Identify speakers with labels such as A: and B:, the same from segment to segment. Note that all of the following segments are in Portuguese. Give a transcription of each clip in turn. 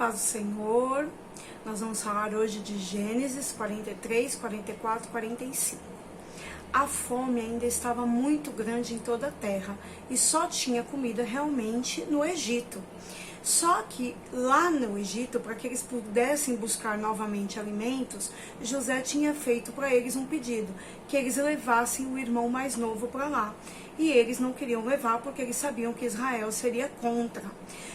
A: paz do Senhor. Nós vamos falar hoje de Gênesis 43, 44, 45. A fome ainda estava muito grande em toda a terra e só tinha comida realmente no Egito. Só que lá no Egito, para que eles pudessem buscar novamente alimentos, José tinha feito para eles um pedido, que eles levassem o irmão mais novo para lá. E eles não queriam levar porque eles sabiam que Israel seria contra.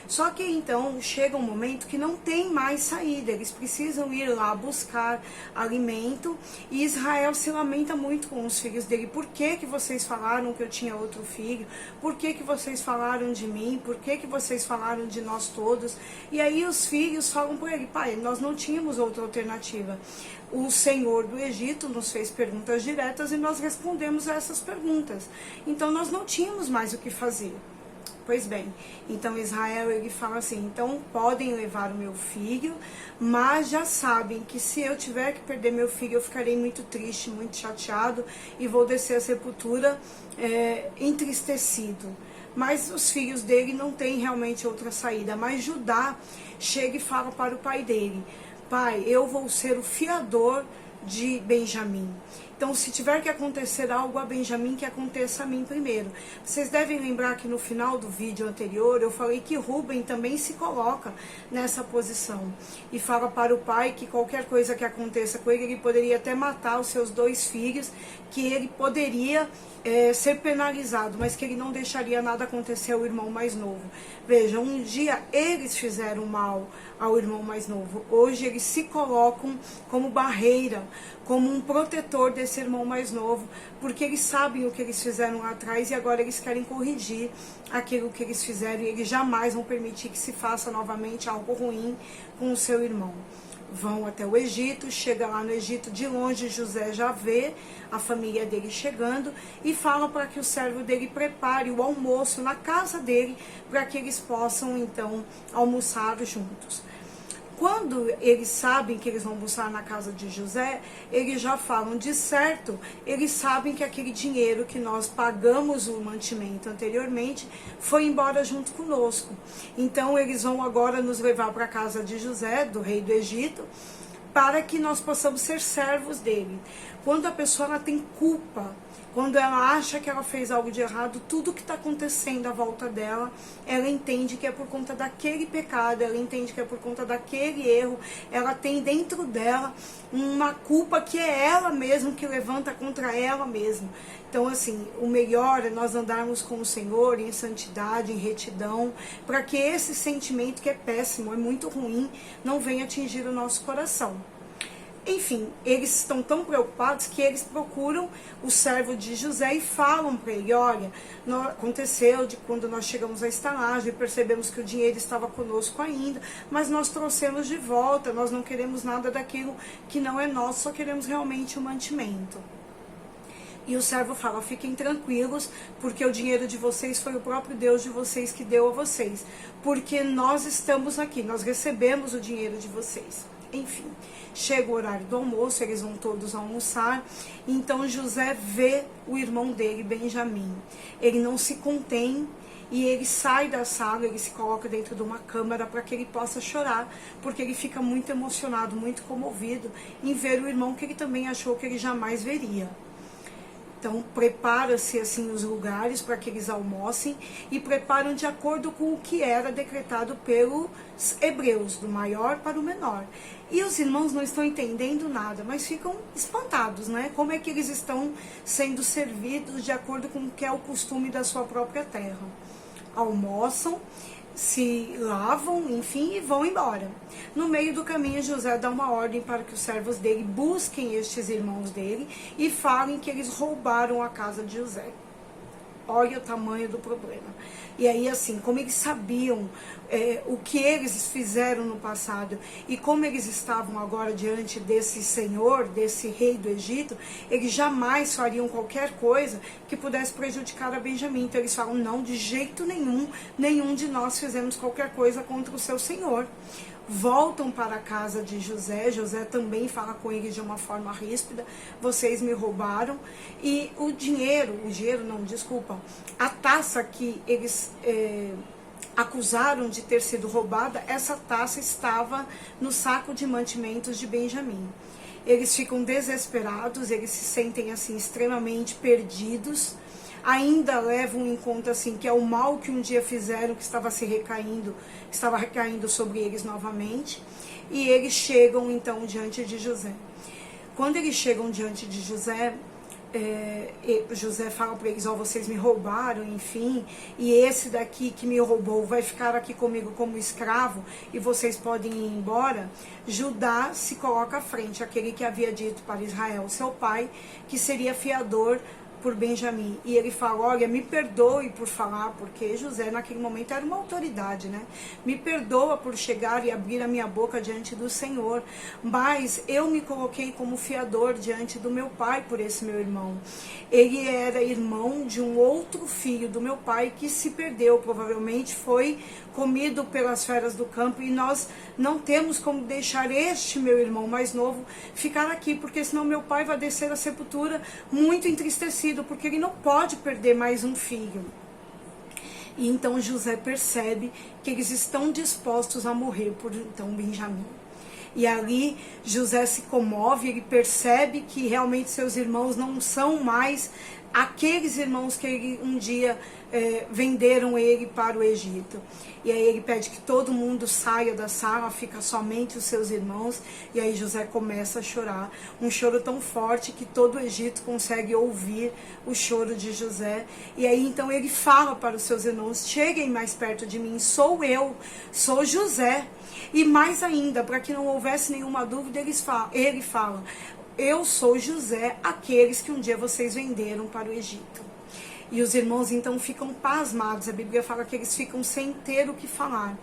A: Só que então chega um momento que não tem mais saída, eles precisam ir lá buscar alimento e Israel se lamenta muito com os filhos dele. Por que que vocês falaram que eu tinha outro filho? Por que que vocês falaram de mim? Por que que vocês falaram de nós todos? E aí os filhos falam para ele: pai, nós não tínhamos outra alternativa. O Senhor do Egito nos fez perguntas diretas e nós respondemos a essas perguntas. Então nós não tínhamos mais o que fazer. Pois bem, então Israel ele fala assim: então podem levar o meu filho, mas já sabem que se eu tiver que perder meu filho, eu ficarei muito triste, muito chateado e vou descer a sepultura entristecido. Mas os filhos dele não têm realmente outra saída. Mas Judá chega e fala para o pai dele: pai, eu vou ser o fiador de Benjamim. Então, se tiver que acontecer algo a Benjamim, que aconteça a mim primeiro. Vocês devem lembrar que no final do vídeo anterior, eu falei que Rúben também se coloca nessa posição. E fala para o pai que qualquer coisa que aconteça com ele poderia até matar os seus dois filhos, que ele poderia ser penalizado, mas que ele não deixaria nada acontecer ao irmão mais novo. Vejam, um dia eles fizeram mal ao irmão mais novo. Hoje eles se colocam como barreira, como um protetor desse irmão mais novo, porque eles sabem o que eles fizeram lá atrás e agora eles querem corrigir aquilo que eles fizeram e eles jamais vão permitir que se faça novamente algo ruim com o seu irmão. Vão até o Egito, chega lá no Egito, de longe José já vê a família dele chegando e fala para que o servo dele prepare o almoço na casa dele, para que eles possam então almoçar juntos. Quando eles sabem que eles vão almoçar na casa de José, eles já falam: de certo, eles sabem que aquele dinheiro que nós pagamos o mantimento anteriormente foi embora junto conosco. Então eles vão agora nos levar para a casa de José, do rei do Egito, para que nós possamos ser servos dele. Quando a pessoa ela tem culpa, quando ela acha que ela fez algo de errado, tudo que está acontecendo à volta dela, ela entende que é por conta daquele pecado, ela entende que é por conta daquele erro, ela tem dentro dela uma culpa que é ela mesma que levanta contra ela mesma. Então, assim, o melhor é nós andarmos com o Senhor em santidade, em retidão, para que esse sentimento que é péssimo, é muito ruim, não venha atingir o nosso coração. Enfim, eles estão tão preocupados que eles procuram o servo de José e falam para ele: olha, aconteceu de quando nós chegamos à estalagem, percebemos que o dinheiro estava conosco ainda, mas nós trouxemos de volta, nós não queremos nada daquilo que não é nosso, só queremos realmente o mantimento. E o servo fala: fiquem tranquilos, porque o dinheiro de vocês foi o próprio Deus de vocês que deu a vocês, porque nós estamos aqui, nós recebemos o dinheiro de vocês. Enfim, chega o horário do almoço, eles vão todos almoçar, então José vê o irmão dele, Benjamim. Ele não se contém e ele sai da sala, ele se coloca dentro de uma câmara para que ele possa chorar, porque ele fica muito emocionado, muito comovido em ver o irmão que ele também achou que ele jamais veria. Então, prepara-se assim os lugares para que eles almocem e preparam de acordo com o que era decretado pelos hebreus, do maior para o menor. E os irmãos não estão entendendo nada, mas ficam espantados, né? Como é que eles estão sendo servidos de acordo com o que é o costume da sua própria terra? Almoçam, se lavam, enfim, e vão embora. No meio do caminho, José dá uma ordem para que os servos dele busquem estes irmãos dele e falem que eles roubaram a casa de José. Olha o tamanho do problema. E aí, assim, como eles sabiam o que eles fizeram no passado e como eles estavam agora diante desse senhor, desse rei do Egito, eles jamais fariam qualquer coisa que pudesse prejudicar a Benjamim. Então eles falam: não, de jeito nenhum, nenhum de nós fizemos qualquer coisa contra o seu senhor. Voltam para a casa de José, José também fala com eles de uma forma ríspida: vocês me roubaram. E a taça que eles acusaram de ter sido roubada, essa taça estava no saco de mantimentos de Benjamim. Eles ficam desesperados, eles se sentem assim extremamente perdidos, ainda levam em conta assim que é o mal que um dia fizeram, que estava recaindo sobre eles novamente, e eles chegam então diante de José. Quando eles chegam diante de José, José fala para eles: ó, vocês me roubaram, enfim, e esse daqui que me roubou vai ficar aqui comigo como escravo e vocês podem ir embora. Judá se coloca à frente, aquele que havia dito para Israel, seu pai, que seria fiador por Benjamim. E ele fala: olha, me perdoe por falar, porque José naquele momento era uma autoridade, né? Me perdoa por chegar e abrir a minha boca diante do Senhor, mas eu me coloquei como fiador diante do meu pai por esse meu irmão. Ele era irmão de um outro filho do meu pai que se perdeu, provavelmente foi comido pelas feras do campo, e nós não temos como deixar este meu irmão mais novo ficar aqui, porque senão meu pai vai descer à sepultura muito entristecido, porque ele não pode perder mais um filho. E então José percebe que eles estão dispostos a morrer por então Benjamim. E ali José se comove, ele percebe que realmente seus irmãos não são mais aqueles irmãos que ele um dia venderam ele para o Egito. E aí ele pede que todo mundo saia da sala, fica somente os seus irmãos, e aí José começa a chorar, um choro tão forte que todo o Egito consegue ouvir o choro de José. E aí então ele fala para os seus irmãos: cheguem mais perto de mim, sou eu, sou José. E mais ainda, para que não houvesse nenhuma dúvida, ele fala: eu sou José, aqueles que um dia vocês venderam para o Egito. E os irmãos então ficam pasmados, a Bíblia fala que eles ficam sem ter o que falar.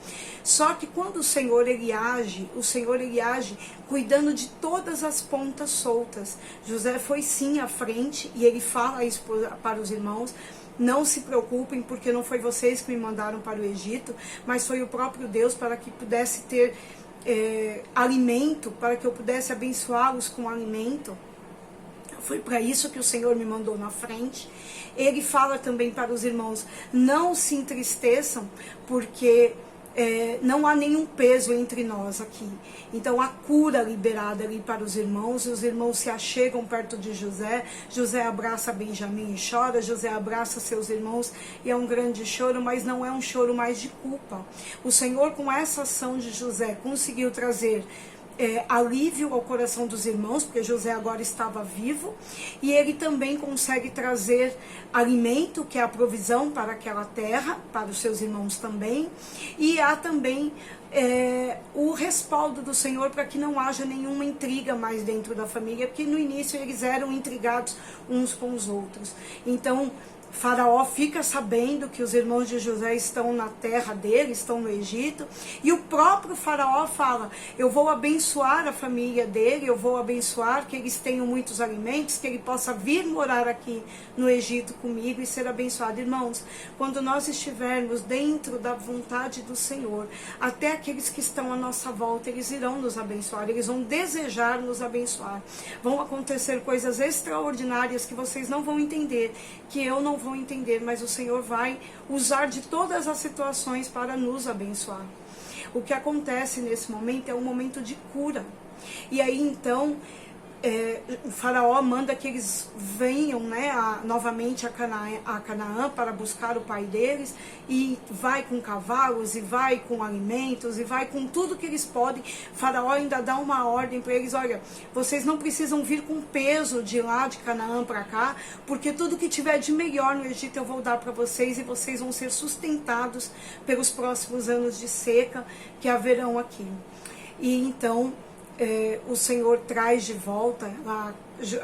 A: Só que quando o Senhor ele age cuidando de todas as pontas soltas. José foi sim à frente e ele fala isso para os irmãos: não se preocupem, porque não foi vocês que me mandaram para o Egito, mas foi o próprio Deus, para que pudesse ter alimento, para que eu pudesse abençoá-los com alimento. Foi para isso que o Senhor me mandou na frente. Ele fala também para os irmãos: não se entristeçam, porque não há nenhum peso entre nós aqui. Então a cura liberada ali para os irmãos se achegam perto de José. José abraça Benjamim e chora, José abraça seus irmãos e é um grande choro, mas não é um choro mais de culpa. O Senhor, com essa ação de José, conseguiu trazer alívio ao coração dos irmãos, porque José agora estava vivo, e ele também consegue trazer alimento, que é a provisão para aquela terra, para os seus irmãos também, e há também o respaldo do Senhor para que não haja nenhuma intriga mais dentro da família, porque no início eles eram intrigados uns com os outros. Então Faraó fica sabendo que os irmãos de José estão na terra dele, estão no Egito, e o próprio Faraó fala: eu vou abençoar a família dele, eu vou abençoar que eles tenham muitos alimentos, que ele possa vir morar aqui no Egito comigo e ser abençoado. Irmãos, quando nós estivermos dentro da vontade do Senhor, até aqueles que estão à nossa volta, eles irão nos abençoar, eles vão desejar nos abençoar. Vão acontecer coisas extraordinárias que vocês não vão entender, que eu não vou entender, mas o Senhor vai usar de todas as situações para nos abençoar. O que acontece nesse momento é um momento de cura. E aí então o Faraó manda que eles venham, né, novamente a Canaã para buscar o pai deles, e vai com cavalos, e vai com alimentos, e vai com tudo que eles podem. Faraó ainda dá uma ordem para eles: olha, vocês não precisam vir com peso de lá de Canaã para cá, porque tudo que tiver de melhor no Egito eu vou dar para vocês, e vocês vão ser sustentados pelos próximos anos de seca que haverão aqui. E então o Senhor traz de volta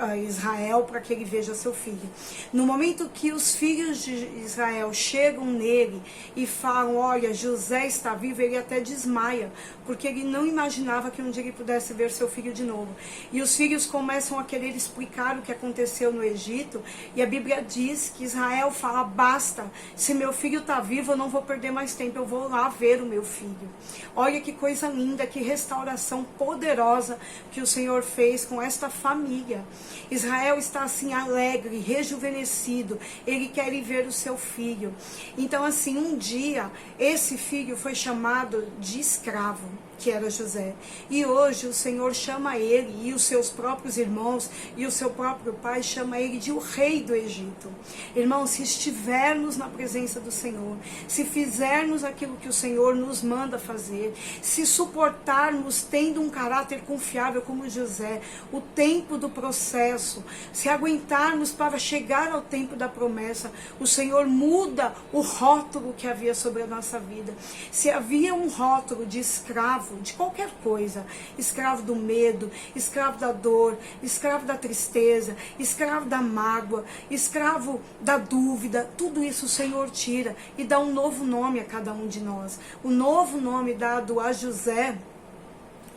A: a Israel para que ele veja seu filho. No momento que os filhos de Israel chegam nele e falam: olha, José está vivo, ele até desmaia, porque ele não imaginava que um dia ele pudesse ver seu filho de novo. E os filhos começam a querer explicar o que aconteceu no Egito, e a Bíblia diz que Israel fala: basta, se meu filho está vivo, eu não vou perder mais tempo, eu vou lá ver o meu filho. Olha que coisa linda, que restauração poderosa que o Senhor fez com esta família. Israel está assim alegre, rejuvenescido, ele quer ir ver o seu filho. Então assim, um dia, esse filho foi chamado de escravo, que era José. E hoje o Senhor chama ele, e os seus próprios irmãos, e o seu próprio pai chama ele de o rei do Egito. Irmãos, se estivermos na presença do Senhor, se fizermos aquilo que o Senhor nos manda fazer, se suportarmos tendo um caráter confiável como José, o tempo do processo, se aguentarmos para chegar ao tempo da promessa, o Senhor muda o rótulo que havia sobre a nossa vida. Se havia um rótulo de escravo, de qualquer coisa, escravo do medo, escravo da dor, escravo da tristeza, escravo da mágoa, escravo da dúvida, tudo isso o Senhor tira e dá um novo nome a cada um de nós. O novo nome dado a José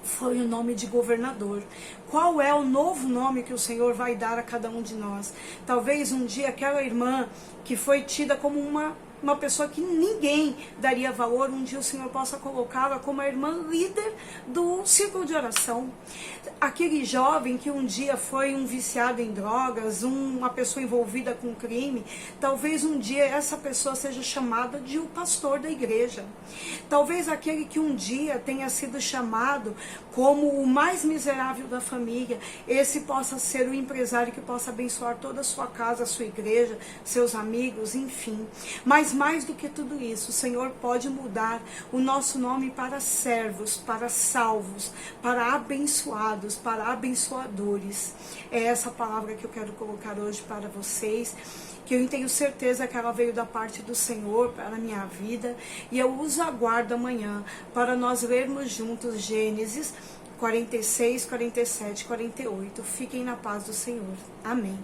A: foi o nome de governador. Qual é o novo nome que o Senhor vai dar a cada um de nós? Talvez um dia aquela irmã que foi tida como uma pessoa que ninguém daria valor, um dia o Senhor possa colocá-la como a irmã líder do círculo de oração. Aquele jovem que um dia foi um viciado em drogas, uma pessoa envolvida com crime, talvez um dia essa pessoa seja chamada de o pastor da igreja. Talvez aquele que um dia tenha sido chamado como o mais miserável da família, esse possa ser o empresário que possa abençoar toda a sua casa, a sua igreja, seus amigos, enfim. Mas mais do que tudo isso, o Senhor pode mudar o nosso nome para servos, para salvos, para abençoados, para abençoadores. É essa palavra que eu quero colocar hoje para vocês, que eu tenho certeza que ela veio da parte do Senhor para a minha vida, e eu os aguardo amanhã para nós lermos juntos Gênesis 46, 47, 48. Fiquem na paz do Senhor. Amém.